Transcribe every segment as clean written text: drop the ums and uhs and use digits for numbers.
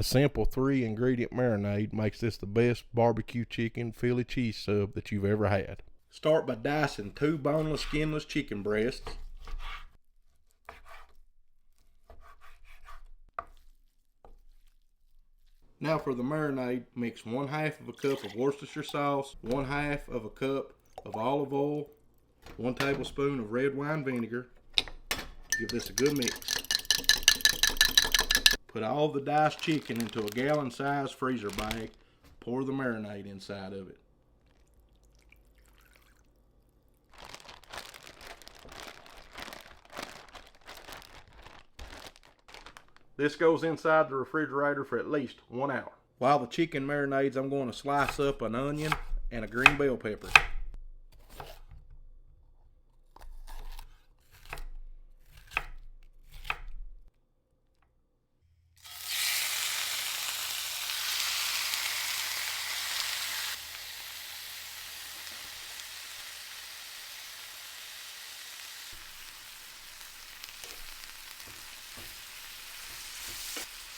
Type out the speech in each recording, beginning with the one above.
A simple 3-ingredient marinade makes this the best barbecue chicken Philly cheese sub that you've ever had. Start by dicing 2 boneless, skinless chicken breasts. Now for the marinade, mix 1/2 of a cup of Worcestershire sauce, 1/2 of a cup of olive oil, 1 tablespoon of red wine vinegar. Give this a good mix. Put all the diced chicken into a gallon-sized freezer bag. Pour the marinade inside of it. This goes inside the refrigerator for at least 1 hour. While the chicken marinades, I'm going to slice up an onion and a green bell pepper.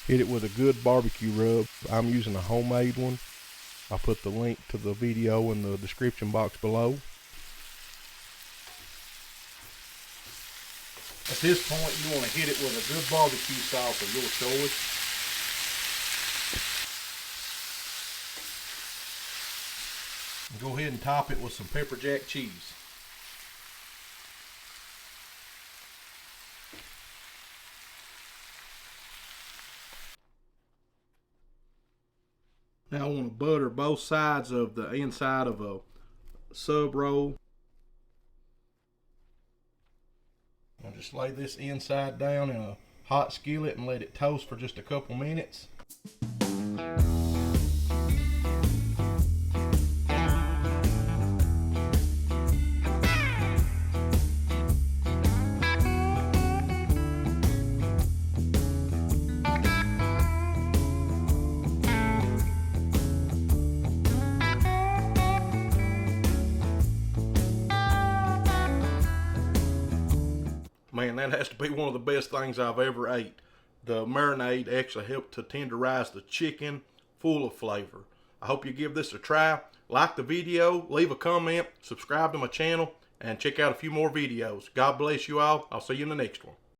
Hit it with a good barbecue rub. I'm using a homemade one. I'll put the link to the video in the description box below. At this point, you want to hit it with a good barbecue sauce of your choice. Go ahead and top it with some pepper jack cheese. Now I want to butter both sides of the inside of a sub roll. I'll just lay this inside down in a hot skillet and let it toast for just a couple minutes. Man, that has to be one of the best things I've ever ate. The marinade actually helped to tenderize the chicken, full of flavor. I hope you give this a try. Like the video, leave a comment, subscribe to my channel, and check out a few more videos. God bless you all. I'll see you in the next one.